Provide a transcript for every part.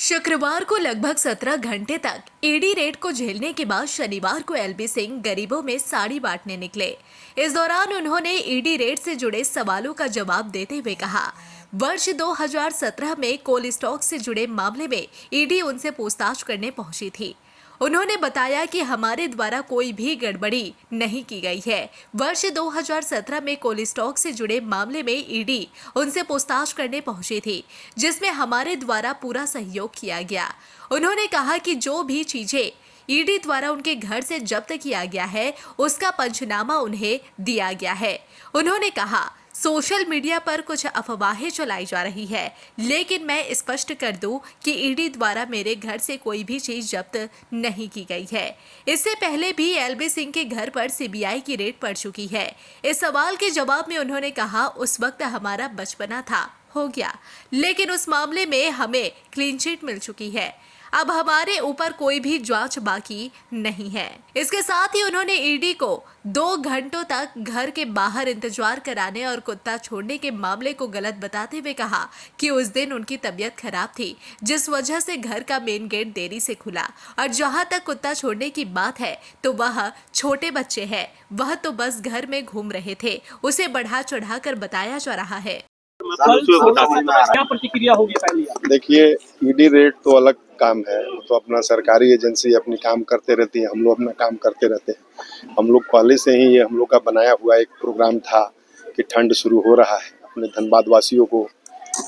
शुक्रवार को लगभग 17 घंटे तक ईडी रेड को झेलने के बाद शनिवार को एलबी सिंह गरीबों में साड़ी बांटने निकले। इस दौरान उन्होंने ईडी रेड से जुड़े सवालों का जवाब देते हुए कहा, वर्ष 2017 में कोल स्टॉक से जुड़े मामले में ईडी उनसे पूछताछ करने पहुंची थी। उन्होंने बताया कि हमारे द्वारा कोई भी गड़बड़ी नहीं की गई है। वर्ष 2017 में कोल स्टॉक से जुड़े मामले में ईडी उनसे पूछताछ करने पहुंची थी, जिसमें हमारे द्वारा पूरा सहयोग किया गया। उन्होंने कहा कि जो भी चीजें ईडी द्वारा उनके घर से जब्त किया गया है, उसका पंचनामा उन्हें दिया गया है। उन्होंने कहा, सोशल मीडिया पर कुछ अफवाहें चलाई जा रही है, लेकिन मैं स्पष्ट कर दूं कि ईडी द्वारा मेरे घर से कोई भी चीज जब्त नहीं की गई है। इससे पहले भी एलबी सिंह के घर पर सीबीआई की रेड पड़ चुकी है। इस सवाल के जवाब में उन्होंने कहा, उस वक्त हमारा बचपना था, हो गया, लेकिन उस मामले में हमें क्लीन चिट मिल चुकी है। अब हमारे ऊपर कोई भी जांच बाकी नहीं है। इसके साथ ही उन्होंने ईडी को 2 घंटों तक घर के बाहर इंतजार कराने और कुत्ता छोड़ने के मामले को गलत बताते हुए कहा कि उस दिन उनकी तबीयत खराब थी, जिस वजह से घर का मेन गेट देरी से खुला। और जहां तक कुत्ता छोड़ने की बात है, तो वह छोटे बच्चे हैं, वह तो बस घर में घूम रहे थे, उसे बढ़ा चढ़ाकर बताया जा रहा है। क्या प्रतिक्रिया होगी पहली? देखिए, ईडी रेड तो अलग काम है, वो तो अपना सरकारी एजेंसी अपनी काम करते रहती है, हम लोग अपना काम करते रहते हैं। हम लोग पहले से ही ये हम लोग का बनाया हुआ एक प्रोग्राम था कि ठंड शुरू हो रहा है, अपने धनबाद वासियों को,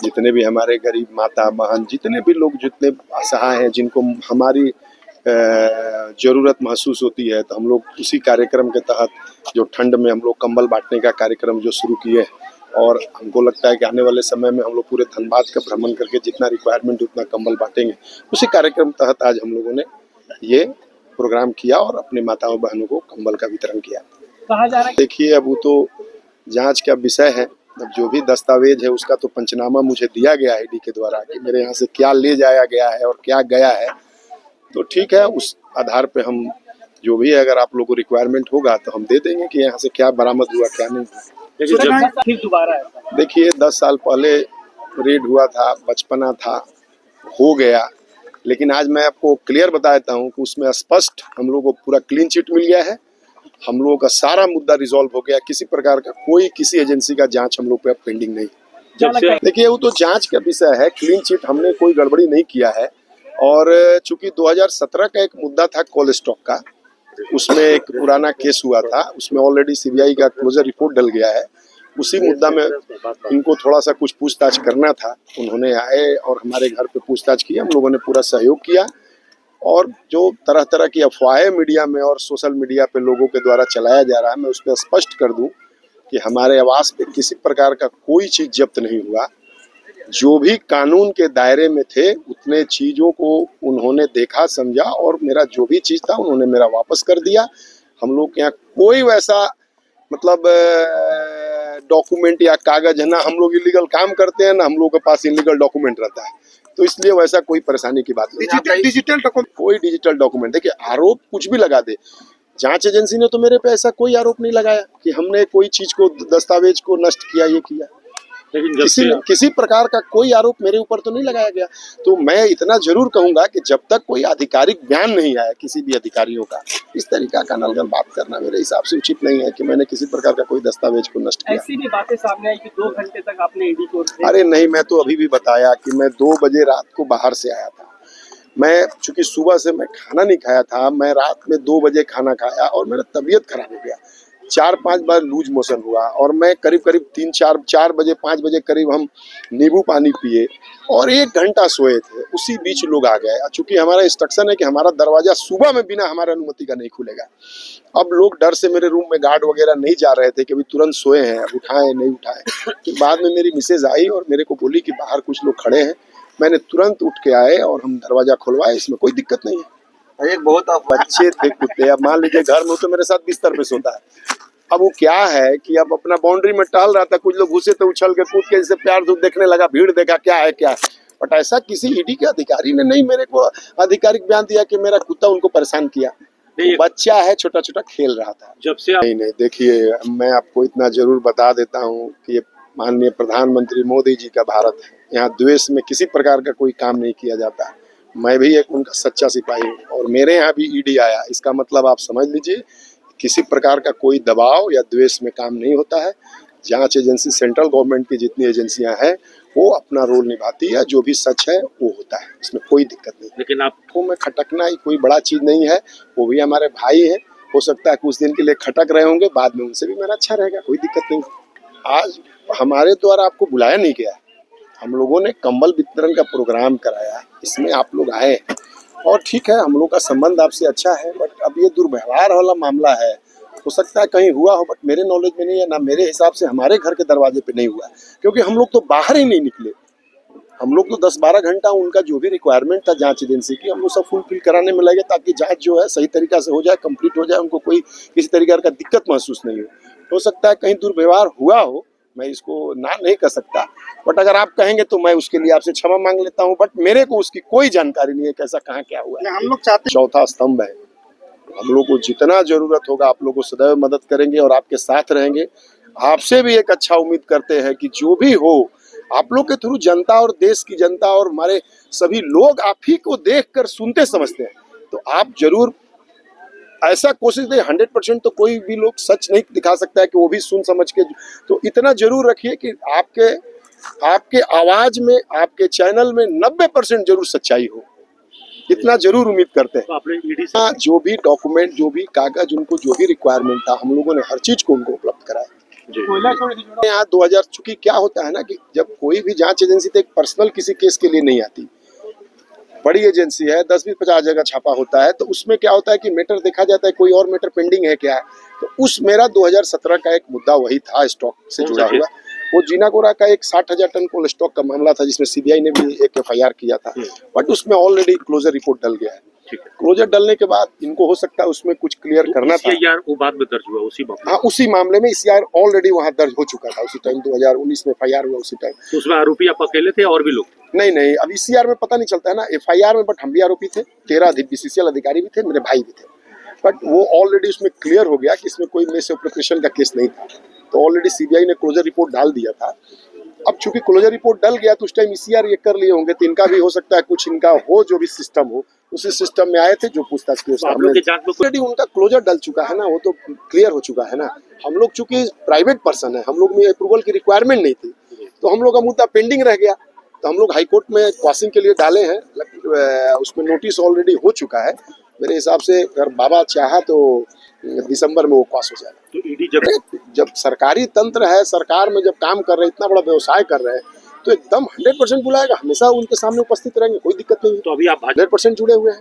जितने भी हमारे गरीब माता बहन, जितने भी लोग जितने असहाय हैं, जिनको हमारी ज़रूरत महसूस होती है, तो हम लोग उसी कार्यक्रम के तहत जो ठंड में हम लोग कंबल बांटने का कार्यक्रम जो शुरू किए हैं, और हमको लगता है कि आने वाले समय में हम लोग पूरे धनबाद का भ्रमण करके जितना रिक्वायरमेंट उतना कंबल बांटेंगे। उसी कार्यक्रम तहत आज हम लोगों ने ये प्रोग्राम किया और अपने माताओं बहनों को कंबल का वितरण किया। कहा जा रहा है, देखिए, अब वो तो जांच का विषय है। अब जो भी दस्तावेज है उसका तो पंचनामा मुझे दिया गया है ईडी के द्वारा कि मेरे यहाँ से क्या ले जाया गया है और क्या गया है, तो ठीक है, उस आधार पर हम जो भी है, अगर आप लोगों को रिक्वायरमेंट होगा तो हम दे देंगे कि यहाँ से क्या बरामद हुआ क्या नहीं। फिर दोबारा देखिए, 10 साल पहले रेड हुआ था, बचपना था, हो गया, लेकिन आज मैं आपको क्लियर बता देता हूँ कि उसमें स्पष्ट हम लोगों को पूरा क्लीन चिट मिल गया है। हम लोगों का सारा मुद्दा रिजॉल्व हो गया, किसी प्रकार का कोई किसी एजेंसी का जांच हम लोग पे पेंडिंग नहीं। देखिए, वो तो जांच का विषय है, क्लीन चिट, हमने कोई गड़बड़ी नहीं किया है। और चूंकि 2017 का एक मुद्दा था कोल स्टॉक का, उसमें एक पुराना केस हुआ था, उसमें ऑलरेडी सीबीआई का क्लोजर रिपोर्ट डल गया है। उसी मुद्दा में इनको थोड़ा सा कुछ पूछताछ करना था, उन्होंने आए और हमारे घर पे पूछताछ की, हम लोगों ने पूरा सहयोग किया। और जो तरह तरह की अफवाहें मीडिया में और सोशल मीडिया पे लोगों के द्वारा चलाया जा रहा है, मैं उस पर स्पष्ट कर दूं कि हमारे आवास पे किसी प्रकार का कोई चीज जब्त नहीं हुआ। जो भी कानून के दायरे में थे उतने चीजों को उन्होंने देखा, समझा, और मेरा जो भी चीज था उन्होंने मेरा वापस कर दिया। हम लोग के यहाँ कोई वैसा मतलब डॉक्यूमेंट या कागज है ना, हम लोग इलीगल काम करते हैं ना, हम लोग के पास इलीगल डॉक्यूमेंट रहता है, तो इसलिए वैसा कोई परेशानी की बात नहीं। डिजिटल कोई डिजिटल डॉक्यूमेंट, देखिए, आरोप कुछ भी लगा दे, जांच एजेंसी ने तो मेरे पे ऐसा कोई आरोप नहीं लगाया कि हमने कोई चीज को, दस्तावेज को नष्ट किया, ये किया। किसी प्रकार का कोई आरोप मेरे ऊपर तो नहीं लगाया गया। तो मैं इतना जरूर कहूंगा कि जब तक कोई आधिकारिक बयान नहीं आया किसी भी अधिकारियों का, इस तरीका का नलगन बात करना मेरे हिसाब से उचित नहीं है कि मैंने किसी प्रकार का कोई दस्तावेज को नष्ट किया। ऐसी भी बातें सामने आई कि 2 घंटे तक आपने ईडी को। अरे नहीं, मैं तो अभी भी बताया कि मैं 2 बजे रात को बाहर से आया था। मैं चूंकि सुबह से मैं खाना नहीं खाया था, मैं रात में 2 बजे खाना खाया और मेरा तबीयत खराब हो गया, 4-5 बार लूज मोशन हुआ, और मैं करीब 4 बजे 5 बजे करीब हम नींबू पानी पिए और 1 घंटा सोए थे। उसी बीच लोग आ गए। चूंकि हमारा इंस्ट्रक्शन है कि हमारा दरवाजा सुबह में बिना हमारे अनुमति का नहीं खुलेगा। अब लोग डर से मेरे रूम में गार्ड वगैरह नहीं जा रहे थे कि अभी तुरंत सोए हैं, अब उठाएं नहीं उठाएं। तो बाद में मेरी मिसेज आई और मेरे को बोली कि बाहर कुछ लोग खड़े हैं। मैंने तुरंत उठ के आए और हम दरवाजा खुलवाए, इसमें कोई दिक्कत नहीं है। एक बहुत बच्चे थे कुत्ते, अब मान लीजिए घर में तो मेरे साथ बिस्तर पे सोता है। अब वो क्या है कि अब अपना बाउंड्री में टहल रहा था, कुछ लोग घुसे तो उछल के कूद के जैसे प्यार धूप देखने लगा, भीड़ देखा क्या है क्या है, बट ऐसा किसी ईडी के अधिकारी ने नहीं मेरे को आधिकारिक बयान दिया कि मेरा कुत्ता उनको परेशान किया। तो बच्चा है, छोटा छोटा खेल रहा था। जब से नहीं, देखिए, मैं आपको इतना जरूर बता देता हूँ कि ये माननीय प्रधानमंत्री मोदी जी का भारत है, यहाँ द्वेष में किसी प्रकार का कोई काम नहीं किया जाता। मैं भी एक उनका सच्चा सिपाही हूँ और मेरे यहाँ भी ईडी आया। इसका मतलब आप समझ लीजिए किसी प्रकार का कोई दबाव या द्वेष में काम नहीं होता है। जांच एजेंसी सेंट्रल गवर्नमेंट की जितनी एजेंसियां हैं वो अपना रोल निभाती है, जो भी सच है वो होता है, इसमें कोई दिक्कत नहीं। लेकिन आपको में खटकना ही कोई बड़ा चीज नहीं है, वो भी हमारे भाई है, हो सकता है कुछ दिन के लिए खटक रहे होंगे, बाद में उनसे भी मेरा अच्छा रहेगा, कोई दिक्कत नहीं। आज हमारे द्वारा आपको बुलाया नहीं गया, हम लोगों ने कंबल वितरण का प्रोग्राम कराया, इसमें आप लोग आए हैं और ठीक है, हम लोग का संबंध आपसे अच्छा है, बट अब ये दुर्व्यवहार वाला मामला है, हो सकता है कहीं हुआ हो, बट मेरे नॉलेज में नहीं है, ना मेरे हिसाब से हमारे घर के दरवाजे पे नहीं हुआ, क्योंकि हम लोग तो बाहर ही नहीं निकले। हम लोग तो 10-12 घंटा उनका जो भी रिक्वायरमेंट था जांच एजेंसी की, हम लोग सब फुलफिल कराने में लगे ताकि जांच जो है सही तरीका से हो जाए, कंप्लीट हो जाए, उनको कोई किसी तरीके का दिक्कत महसूस नहीं हो सकता है कहीं दुर्व्यवहार हुआ हो, मैं इसको ना नहीं कर सकता, बट अगर आप कहेंगे तो मैं उसके लिए आपसे क्षमा मांग लेता हूं, बट मेरे को उसकी कोई जानकारी नहीं है कैसा कहाँ क्या हुआ है। हम लोग चाहते चौथा स्तंभ है, हम लोग को जितना जरूरत होगा आप लोग को सदैव मदद करेंगे और आपके साथ रहेंगे। आपसे भी एक अच्छा उम्मीद करते हैं कि जो भी हो आप लोग के थ्रू जनता और देश की जनता और हमारे सभी लोग आप ही को देखकर सुनते समझते हैं, तो आप जरूर ऐसा कोशिश दें। 100% तो कोई भी लोग सच नहीं दिखा सकता है कि वो भी सुन समझ के, तो इतना जरूर रखिए कि आपके आवाज में, आपके चैनल में 90% जरूर सच्चाई हो, इतना जरूर उम्मीद करते हैं। तो आपने ईडी से जो भी डॉक्यूमेंट, जो भी कागज, उनको जो भी रिक्वायरमेंट था, हम लोगों ने हर चीज को उनको उपलब्ध कराया। कोयला छोड़ दीजिए। यहाँ 2000 चूंकि क्या होता है ना कि जब कोई भी जांच एजेंसी तो एक पर्सनल किसी केस के लिए नहीं आती, बड़ी एजेंसी है, 10-20-50 जगह छापा होता है, तो उसमें क्या होता है कि मैटर देखा जाता है, कोई और मैटर पेंडिंग है क्या है, तो उस मेरा 2017 का एक मुद्दा वही था स्टॉक से जुड़ा हुआ, वो जीनागोरा का एक 60,000 टन कोल्ड स्टॉक का मामला था जिसमें सीबीआई ने भी एक FIR किया था, बट उसमें ऑलरेडी क्लोजर रिपोर्ट डल गया है। क्लोजर डलने के बाद इनको हो सकता है उसमें कुछ क्लियर करना था, यार वो बाद में दर्ज हुआ उसी मामले। हाँ, उसी मामले में ECR ऑलरेडी वहाँ दर्ज हो चुका था उसी टाइम, 2019 में FIR हुआ उसी टाइम। तो उसमें आरोपी आप अकेले थे और भी लोग? नहीं, अब ECR में पता नहीं चलता है ना, FIR में बट हम भी आरोपी थे, 13 BCCL अधिकारी भी थे, मेरे भाई भी थे, बट वो ऑलरेडी उसमें क्लियर हो गया कि इसमें कोई मिसएप्रोप्रिएशन का केस नहीं था, तो ऑलरेडी CBI ने क्लोजर रिपोर्ट डाल दिया था। अब चूंकि क्लोजर रिपोर्ट डल गया तो उस टाइम ECR ये कर लिए होंगे, तो इनका भी हो सकता है कुछ इनका हो, जो भी सिस्टम हो उसी सिस्टम में आए थे जो पूछताछ की ऑलरेडी उनका क्लोजर डल चुका है ना, वो तो क्लियर हो चुका है ना। हम लोग चूंकि प्राइवेट पर्सन है, हम लोग में अप्रूवल की रिक्वायरमेंट नहीं थी, तो हम लोग का मुद्दा पेंडिंग रह गया, तो हम लोग हाईकोर्ट में क्वासिंग के लिए डाले हैं, उसमें नोटिस ऑलरेडी हो चुका है। मेरे हिसाब से अगर बाबा चाहा तो दिसंबर में वो पास हो जाएगा। तो ईडी जब सरकारी तंत्र है, सरकार में जब काम कर रहे हैं, इतना बड़ा व्यवसाय कर रहे हैं, तो एकदम 100% बुलाएगा, हमेशा उनके सामने उपस्थित रहेंगे, कोई दिक्कत नहीं है। तो अभी आप 100% जुड़े हुए हैं।